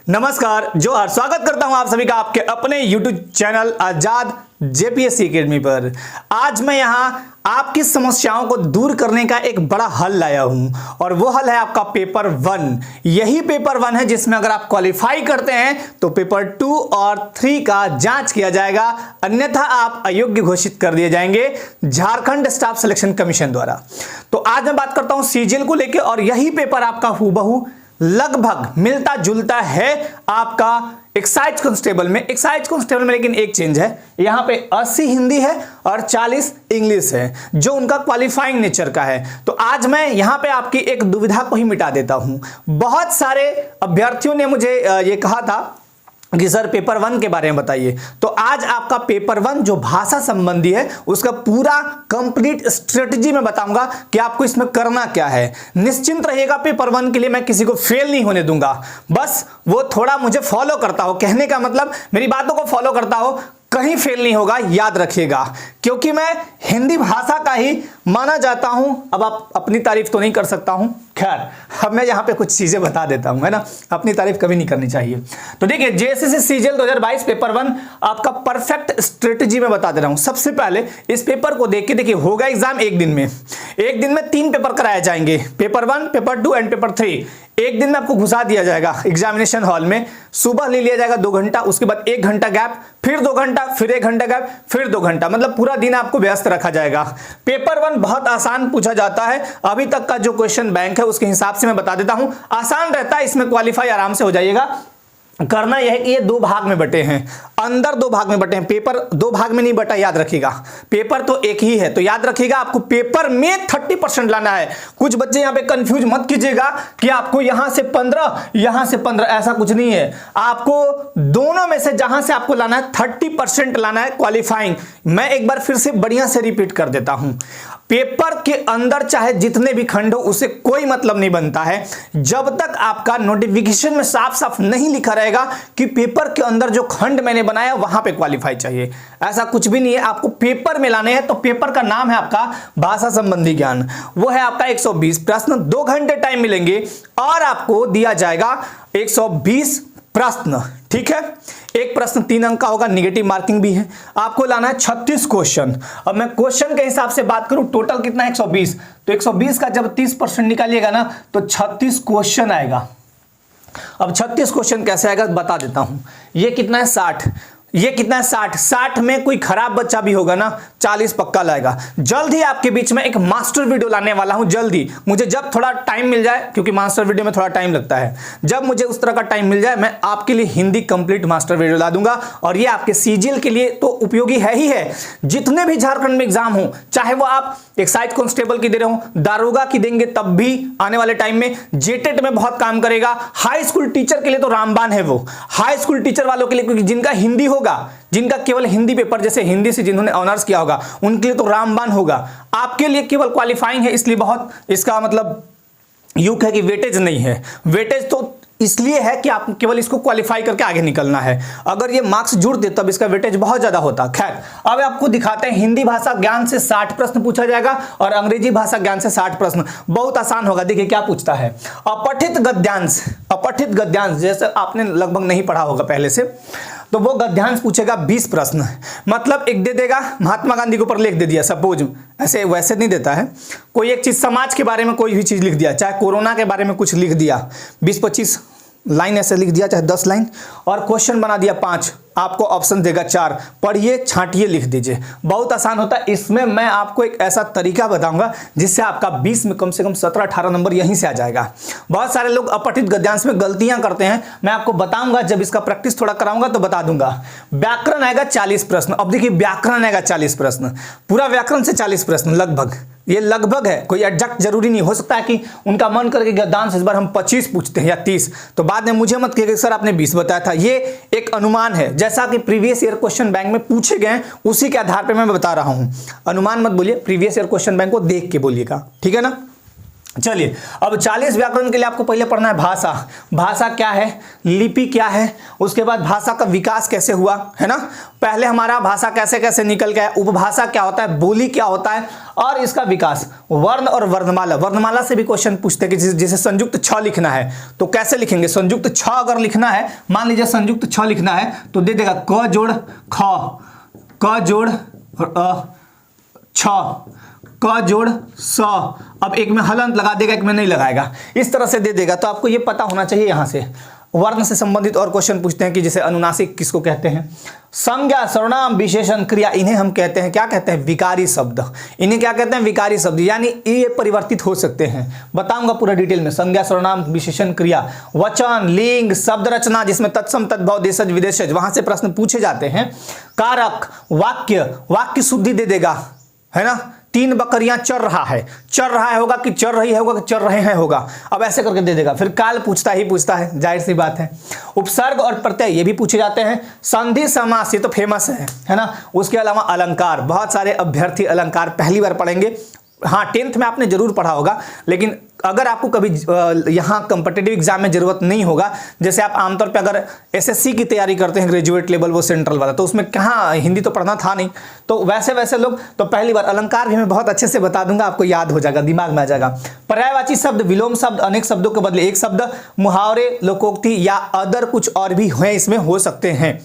नमस्कार जोहार, स्वागत करता हूं आप सभी का आपके अपने YouTube चैनल आजाद जेपीएससी एकेडमी पर। आज मैं यहां आपकी समस्याओं को दूर करने का एक बड़ा हल लाया हूं और वो हल है आपका पेपर 1। यही पेपर 1 है जिसमें अगर आप क्वालिफाई करते हैं तो पेपर 2 और 3 का जांच किया जाएगा, अन्यथा आप अयोग्य घोषित कर दिए जाएंगे झारखंड स्टाफ सिलेक्शन कमीशन द्वारा। तो आज मैं बात करता हूं सीजीएल को लेकर और यही पेपर आपका हूबहू लगभग मिलता जुलता है आपका एक्साइज कांस्टेबल में। एक्साइज कांस्टेबल में लेकिन एक चेंज है, यहां पे 80 हिंदी है और 40 इंग्लिश है जो उनका क्वालिफाइंग नेचर का है। तो आज मैं यहां पे आपकी एक दुविधा को ही मिटा देता हूं। बहुत सारे अभ्यर्थियों ने मुझे ये कहा था कि सर पेपर 1 के बारे में बताइए, तो आज आपका पेपर 1 जो भाषा संबंधी है उसका पूरा कंप्लीट स्ट्रेटजी मैं बताऊंगा कि आपको इसमें करना क्या है। निश्चिंत रहिएगा, पेपर 1 के लिए मैं किसी को फेल नहीं होने दूंगा, बस वो थोड़ा मुझे फॉलो करता हो, कहने का मतलब मेरी बातों को फॉलो करता हो, कहीं फेल नहीं होगा, याद रखिएगा, क्योंकि मैं हिंदी भाषा का ही माना जाता हूं। अब आप अपनी तारीफ तो नहीं कर सकता हूं, खैर अब मैं यहां पे कुछ चीजें बता देता हूं, है ना। अपनी तारीफ कभी नहीं करनी चाहिए। तो देखिए, जेएसएससी सीजीएल 2022 पेपर 1 आपका परफेक्ट स्ट्रेटजी में बता दे रहा हूं। सबसे पहले इस पेपर को देख के देखिए, होगा एग्जाम एक दिन में। एक दिन में 3 पेपर कराए जाएंगे, पेपर 1, पेपर 2 एंड पेपर 3। एक दिन में आपको घुसा दिया जाएगा एग्जामिनेशन हॉल में। सुबह ले लिया जाएगा 2 घंटा, उसके बाद 1 घंटा गैप, फिर 2 घंटा, फिर 1 घंटा गैप, फिर 2 घंटा, मतलब पूरा दिन आपको व्यस्त रखा जाएगा। पेपर 1 बहुत आसान पूछा जाता है, अभी तक का जो क्वेश्चन बैंक है उसके हिसाब से मैं बता देता हूं। आसान रहता है, इसमें क्वालिफाई आराम से हो जाइएगा। करना यह है कि ये 2 भाग में बटे हैं, अंदर 2 भाग में बटे हैं। पेपर 2 भाग में नहीं बटा, याद रखिएगा, पेपर तो एक ही है। तो याद रखिएगा, आपको पेपर में 30% लाना है। कुछ बच्चे यहां पे कंफ्यूज मत कीजिएगा कि आपको यहां से 15 यहां से 15, ऐसा कुछ नहीं है। आपको दोनों में से जहां से आपको लाना है 30% लाना है क्वालिफाइंग। मैं एक बार फिर से बढ़िया से रिपीट कर देता हूं, पेपर के अंदर चाहे जितने भी खंड हो उससे कोई मतलब नहीं बनता है जब तक आपका नोटिफिकेशन में साफ साफ नहीं लिखा रहेगा कि पेपर के अंदर जो खंड मैंने बनाया वहां पे क्वालिफाई चाहिए। ऐसा कुछ भी नहीं है, आपको पेपर में लाने हैं। तो पेपर का नाम है आपका भाषा संबंधी ज्ञान, वो है आपका 120 प्रश्न, 2 घंटे टाइम मिलेंगे और आपको दिया जाएगा 120 प्रश्न, ठीक है। एक प्रश्न 3 अंक का होगा, निगेटिव मार्किंग भी है। आपको लाना है 36 क्वेश्चन। अब मैं क्वेश्चन के हिसाब से बात करूं, टोटल कितना है 120, तो 120 का जब 30% निकालिएगा ना तो 36 क्वेश्चन आएगा। अब 36 क्वेश्चन कैसे आएगा बता देता हूं। ये कितना है 60, ये कितना है 60 में कोई खराब बच्चा भी होगा ना 40 पक्का लाएगा। जल्द ही आपके बीच में एक मास्टर वीडियो लाने वाला हूं, जल्दी मुझे जब थोड़ा टाइम मिल जाए, क्योंकि मास्टर वीडियो में थोड़ा टाइम लगता है, जब मुझे उस तरह का टाइम मिल जाए मैं आपके लिए हिंदी कंप्लीट मास्टर वीडियो ला दूंगा। और ये आपके सीजीएल के लिए तो उपयोगी है ही है, जितने भी झारखंड में एग्जाम हो, चाहे वो आप एक्साइज कांस्टेबल की दे रहे हो, दारोगा की देंगे तब भी आने वाले टाइम में, जेटेट में बहुत काम करेगा। हाई स्कूल टीचर के लिए तो रामबाण है वो, हाई स्कूल टीचर वालों के लिए, क्योंकि जिनका हिंदी होगा, जिनका केवल हिंदी पेपर, जैसे हिंदी से जिन्होंने ऑनर्स किया होगा उनके लिए तो रामबाण होगा। आपके लिए केवल क्वालिफाइंग है, इसलिए बहुत इसका मतलब यूं है कि वेटेज नहीं है। वेटेज तो इसलिए है कि आप केवल इसको क्वालिफाई करके आगे निकलना है। अगर ये मार्क्स जुड़ते तब इसका वेटेज बहुत ज्यादा होता। खैर, अब आपको दिखाते हैं, हिंदी भाषा ज्ञान से 60 प्रश्न पूछा जाएगा और अंग्रेजी भाषा ज्ञान से 60 प्रश्न। बहुत आसान होगा। देखिए क्या पूछता है, अपठित गद्यांश। अपठित गद्यांश जैसे आपने लगभग नहीं पढ़ा होगा पहले से, तो वो गद्यांश पूछेगा 20 प्रश्न। मतलब एक दे देगा, महात्मा गांधी के ऊपर लेख दे दिया, सपोज, ऐसे वैसे नहीं देता है, कोई एक चीज समाज के बारे में कोई भी चीज लिख दिया, चाहे कोरोना के बारे में कुछ लिख दिया, 20-25 लाइन ऐसे लिख दिया, चाहे 10 लाइन, और क्वेश्चन बना दिया 5, आपको ऑप्शन देगा 4, पढ़िए छांटिए लिख दीजिए। बहुत आसान होता है। इसमें मैं आपको एक ऐसा तरीका बताऊंगा जिससे आपका 20 में कम से कम 17-18 नंबर यहीं से आ जाएगा। बहुत सारे लोग अपठित गद्यांश में गलतियां करते हैं, मैं आपको बताऊंगा, जब इसका प्रैक्टिस थोड़ा कराऊंगा तो बता दूंगा। व्याकरण आएगा 40 प्रश्न। अब देखिए, व्याकरण आएगा 40 प्रश्न, पूरा व्याकरण से 40 प्रश्न, लगभग, ये लगभग है, कोई एग्जैक्ट जरूरी नहीं। हो सकता है कि उनका मन करके गद्यांश इस बार हम 25 पूछते हैं या 30, तो बाद में मुझे मत कहिएगा सर आपने 20 बताया था। ये एक अनुमान है, जैसा कि प्रीवियस ईयर क्वेश्चन बैंक में पूछे गए उसी के आधार पर मैं बता रहा हूं। अनुमान मत बोलिए, प्रीवियस ईयर क्वेश्चन बैंक को देख के बोलिएगा, ठीक है ना। चलिए, अब 40 व्याकरण के लिए आपको पहले पढ़ना है भाषा। भाषा क्या है, लिपि क्या है, उसके बाद भाषा का विकास कैसे हुआ, है ना। पहले हमारा भाषा कैसे कैसे निकल गया, उपभाषा क्या होता है, बोली क्या होता है, और इसका विकास, वर्ण और वर्णमाला। वर्णमाला से भी क्वेश्चन पूछते हैं कि जैसे संयुक्त छ लिखना है तो कैसे लिखेंगे। संयुक्त छ अगर लिखना है, मान लीजिए संयुक्त छ लिखना है तो दे देगा क जोड़ ख, क जोड़ छ, क जोड़ स। अब एक में हलंत लगा देगा, एक में नहीं लगाएगा, इस तरह से दे देगा। तो आपको ये पता होना चाहिए। यहां से वर्ण से संबंधित और क्वेश्चन पूछते हैं कि जैसे अनुनासिक किसको कहते हैं, संज्ञा, सर्वनाम, विशेषण, क्रिया, इन्हें हम कहते हैं, क्या कहते हैं, विकारी शब्द। इन्हें क्या कहते हैं, विकारी शब्द, यानी ये परिवर्तित हो सकते हैं। बताऊंगा पूरा डिटेल में। संज्ञा, सर्वनाम, विशेषण, क्रिया, वचन, लिंग, शब्द रचना जिसमें तत्सम, तद्भव, देशज, विदेशज, वहां से प्रश्न पूछे जाते हैं। कारक, वाक्य, वाक्य शुद्धि दे देगा, है ना। 3 बकरियां चर रहा है, चर रहा है होगा कि चर रही है होगा कि चर रहे हैं होगा, अब ऐसे करके दे देगा। फिर काल पूछता है, जाहिर सी बात है। उपसर्ग और प्रत्यय ये भी पूछे जाते हैं। संधि, समास, ये तो फेमस है ना। उसके अलावा अलंकार, बहुत सारे अभ्यर्थी अलंकार पहली बार पढ़ेंगे। हाँ, 10th में आपने जरूर पढ़ा होगा, लेकिन अगर आपको कभी यहाँ कंपटीटिव एग्जाम में जरूरत नहीं होगा, जैसे आप आमतौर पे अगर एसएससी की तैयारी करते हैं ग्रेजुएट लेवल, वो सेंट्रल वाला, तो उसमें कहाँ हिंदी तो पढ़ना था नहीं, तो वैसे लोग तो पहली बार अलंकार भी मैं बहुत अच्छे से बता दूंगा, आपको याद हो जाएगा, दिमाग में आ जाएगा। पर्यायवाची शब्द, विलोम शब्द, अनेक शब्दों के बदले एक शब्द, मुहावरे, लोकोक्ति या अदर कुछ और भी हैं इसमें हो सकते हैं।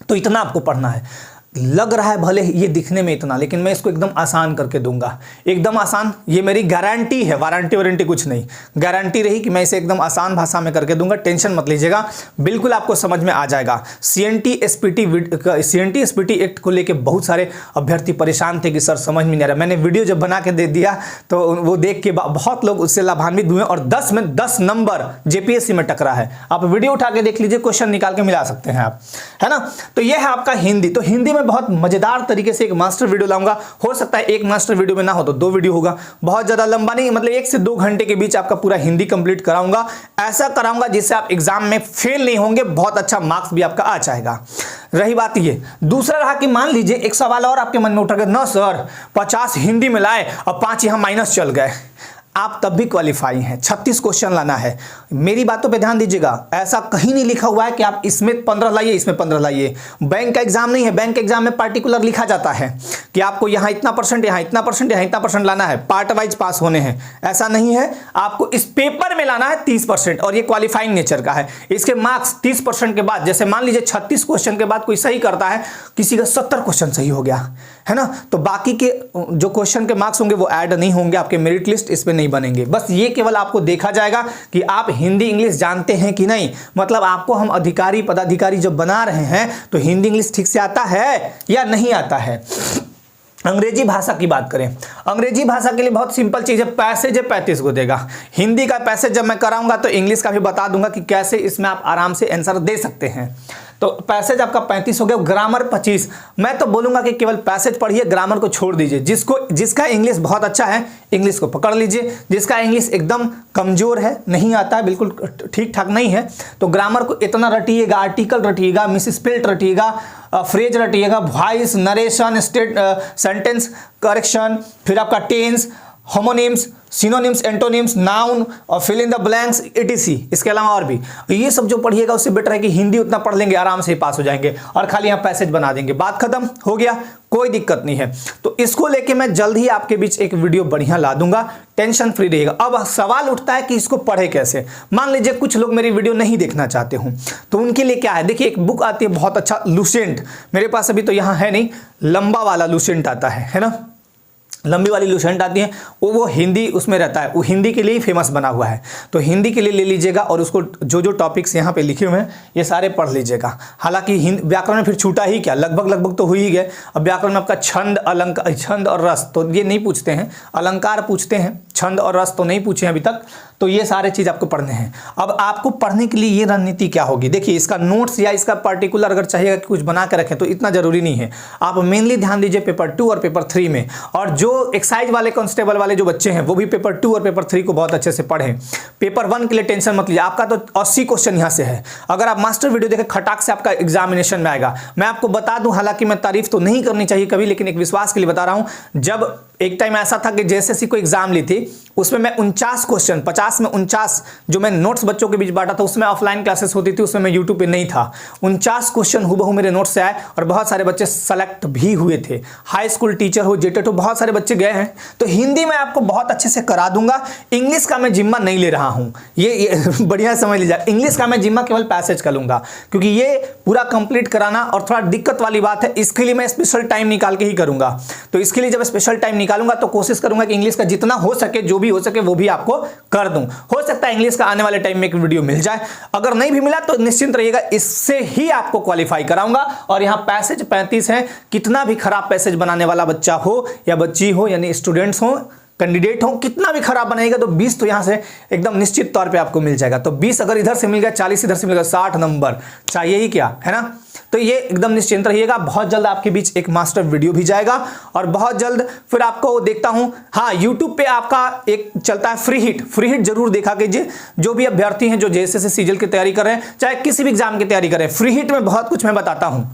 तो इतना आपको पढ़ना है। लग रहा है भले ये दिखने में इतना, लेकिन मैं इसको एकदम आसान करके दूंगा, एकदम आसान। ये मेरी गारंटी है, वारंटी वारंटी कुछ नहीं, गारंटी रही कि मैं इसे एकदम आसान भाषा में करके दूंगा। टेंशन मत लीजिएगा, बिल्कुल आपको समझ में आ जाएगा। सीएनटी एसपीटी एक्ट को लेके बहुत सारे अभ्यर्थी परेशान थे कि सर समझ में नहीं आ रहा। मैंने वीडियो जब बना के दे दिया तो वो देख के बहुत लोग उससे लाभान्वित हुए, और 10 में 10 नंबर जेपीएससी में टकरा है। आप वीडियो उठा के देख लीजिए, क्वेश्चन निकाल के मिला सकते हैं आप, है ना। तो ये है आपका हिंदी। तो हिंदी बहुत मजेदार तरीके से एक मास्टर वीडियो लाऊंगा। हो सकता है एक मास्टर वीडियो में ना हो तो 2 वीडियो होगा, बहुत ज्यादा लंबा नहीं, मतलब 1 से 2 घंटे के बीच आपका पूरा हिंदी कंप्लीट कराऊंगा। ऐसा कराऊंगा जिससे आप एग्जाम में फेल नहीं होंगे, बहुत अच्छा मार्क्स भी आपका आ जाएगा। रही बात ये, दूसरा रहा कि मान लीजिए एक सवाल और आपके मन में उठ गया, ना सर 50 हिंदी में लाए और 5 यहां माइनस चल गए, आप तब भी क्वालिफाई हैं। 36 क्वेश्चन लाना है। मेरी बातों पे ध्यान दीजिएगा, ऐसा कहीं नहीं लिखा हुआ है कि आप इसमें 15 लाइए, इसमें 15 लाइए। बैंक का एग्जाम नहीं है, बैंक के एग्जाम में पार्टिकुलर लिखा जाता है कि आपको यहाँ इतना परसेंट, यहाँ इतना परसेंट, यहाँ इतना परसेंट लाना है, पार्ट वाइज पास होने हैं। ऐसा नहीं है, आपको इस पेपर में लाना है 30%, और ये क्वालिफाइंग नेचर का है। इसके मार्क्स 30% के बाद, जैसे मान लीजिए 36 क्वेश्चन के बाद कोई सही करता है, किसी का 70 क्वेश्चन सही हो गया, है ना, तो बाकी के जो क्वेश्चन के मार्क्स होंगे वो ऐड नहीं होंगे आपके मेरिट लिस्ट, इस पे नहीं बनेंगे। बस ये केवल आपको देखा जाएगा कि आप हिंदी इंग्लिश जानते हैं कि नहीं। मतलब आपको हम अधिकारी पदाधिकारी जब बना रहे हैं तो हिंदी इंग्लिश ठीक से आता है या नहीं आता है। अंग्रेजी भाषा की बात करें, अंग्रेजी भाषा के लिए बहुत सिंपल चीज है, पैसेज है 35 को देगा। हिंदी का पैसेज जब मैं कराऊंगा तो इंग्लिश का भी बता दूंगा कि कैसे इसमें आप आराम से आंसर दे सकते हैं। तो पैसेज आपका 35 हो गया, ग्रामर 25। मैं तो बोलूंगा कि केवल पैसेज पढ़िए, ग्रामर को छोड़ दीजिए। जिसका इंग्लिश बहुत अच्छा है इंग्लिश को पकड़ लीजिए, जिसका इंग्लिश एकदम कमजोर है, नहीं आता है, बिल्कुल ठीक ठाक नहीं है, तो ग्रामर को इतना रटिएगा, आर्टिकल रटिएगा, मिसस्पेल्ड रटिएगा, फ्रेज रटिएगा, वॉइस, नरेशन, सेंटेंस करेक्शन, फिर आपका tense, homonyms, synonyms, antonyms, noun और fill in the blanks, etc। इसके अलावा और भी ये सब जो पढ़िएगा उससे बेटर है कि हिंदी उतना पढ़ लेंगे, आराम से पास हो जाएंगे और खाली यहाँ पैसेज बना देंगे, बात खत्म हो गया, कोई दिक्कत नहीं है। तो इसको लेके मैं जल्द ही आपके बीच एक वीडियो बढ़िया ला दूंगा, टेंशन फ्री रहेगा। अब सवाल उठता है कि इसको पढ़े कैसे। मान लीजिए कुछ लोग मेरी वीडियो नहीं देखना चाहते हूं, तो उनके लिए क्या है, देखिए एक बुक आती है बहुत अच्छा, लुसेंट, मेरे पास अभी तो यहाँ है नहीं, लंबा वाला लुसेंट आता है ना, लंबी वाली लुसेंट आती है, वो हिंदी उसमें रहता है, वो हिंदी के लिए ही फेमस बना हुआ है। तो हिंदी के लिए ले लीजिएगा और उसको जो टॉपिक्स यहाँ पे लिखे हुए हैं ये सारे पढ़ लीजिएगा। हालांकि व्याकरण में फिर छूटा ही क्या, लगभग तो हो ही गए। अब व्याकरण में आपका छंद, अलंकार, छंद और रस तो ये नहीं पूछते हैं, अलंकार पूछते हैं, छंद और रस तो नहीं पूछे हैं अभी तक। तो ये सारे चीज़ आपको पढ़ने हैं। अब आपको पढ़ने के लिए ये रणनीति क्या होगी, देखिए इसका नोट्स या इसका पर्टिकुलर अगर चाहिएगा कि कुछ बना के रखें तो इतना जरूरी नहीं है। आप मेनली ध्यान दीजिए पेपर 2 और पेपर 3 में, और जो जो एक्साइज वाले कांस्टेबल वाले जो बच्चे हैं वो भी पेपर 2 और पेपर 3 को बहुत अच्छे से पढ़ें। पेपर 1 के लिए टेंशन मत लीजिए, आपका तो 80 क्वेश्चन यहाँ से है। अगर आप मास्टर वीडियो देखें खटाक से आपका एग्जामिनेशन में आएगा। मैं आपको बता दूं, हालांकि मैं तारीफ तो नहीं करनी चाहिए कभी, लेकिन एक विश्वास के लिए बता रहा हूं। जब एक टाइम ऐसा था कि जेएसएससी को एग्जाम ली थी, उसमें मैं 49 क्वेश्चन 50 में 49 जो मैं नोट्स बच्चों के बीच बांटा था, उसमें ऑफलाइन क्लासेस होती थी, उसमें मैं यूट्यूब पे नहीं था। 49 क्वेश्चन हूबहू मेरे नोट्स से आए और बहुत सारे बच्चे सेलेक्ट भी हुए थे। हाई स्कूल टीचर हो, जेटेट हो, बहुत सारे बच्चे गए हैं। तो हिंदी में आपको बहुत अच्छे से करा दूंगा। इंग्लिश का मैं जिम्मा नहीं ले रहा हूं, ये बढ़िया समझ लीजिए। इंग्लिश का मैं जिम्मा केवल पैसेज का लूंगा, क्योंकि ये पूरा कंप्लीट कराना और थोड़ा दिक्कत वाली बात है। इसके लिए मैं स्पेशल टाइम निकाल के ही करूंगा। तो इसके लिए जब स्पेशल टाइम निकालूंगा तो कोशिश करूंगा कि इंग्लिश का जितना हो सके, जो भी हो सके वो भी आपको कर दूं। हो सकता है इंग्लिश का आने वाले टाइम में एक वीडियो मिल जाए। अगर नहीं भी मिला तो निश्चिंत रहिएगा, इससे ही आपको क्वालिफाई कराऊंगा। और यहां पैसेज 35 है। कितना भी खराब पैसेज बनाने वाला बच्चा हो या बच्ची हो, यानी स्टूडेंट्स हो, कैंडिडेट हो, कितना भी खराब बनाएगा तो 20 तो यहां से एकदम निश्चित तौर पे आपको मिल जाएगा। तो 20 अगर इधर से मिल गया, 40 इधर से मिल गया, 60 नंबर चाहिए ही क्या, है ना। तो ये एकदम निश्चिंत रहिएगा। बहुत जल्द आपके बीच एक मास्टर वीडियो भी जाएगा और बहुत जल्द फिर आपको देखता हूं। हाँ, यूट्यूब पे आपका एक चलता है फ्री हिट जरूर देखा कीजिए। जो भी अभ्यर्थी हैं जो जेएसएससी सीजीएल की तैयारी कर रहे हैं, चाहे किसी भी एग्जाम की तैयारी कर रहे हैं, फ्री हिट में बहुत कुछ मैं बताता हूं।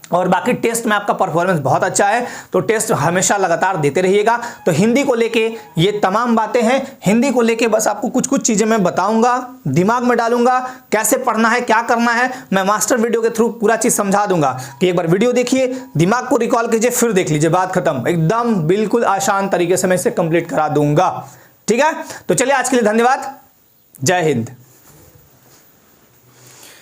और बाकी टेस्ट में आपका परफॉर्मेंस बहुत अच्छा है, तो टेस्ट हमेशा लगातार देते रहिएगा। तो हिंदी को लेके ये तमाम बातें हैं। हिंदी को लेके बस आपको कुछ कुछ चीजें मैं बताऊंगा, दिमाग में डालूंगा, कैसे पढ़ना है, क्या करना है। मैं मास्टर वीडियो के थ्रू पूरा चीज समझा दूंगा कि एक बार वीडियो देखिए, दिमाग को रिकॉल कीजिए, फिर देख लीजिए, बात खत्म। एकदम बिल्कुल आसान तरीके से मैं इसे कंप्लीट करा दूंगा। ठीक है, तो चलिए आज के लिए धन्यवाद। जय हिंद।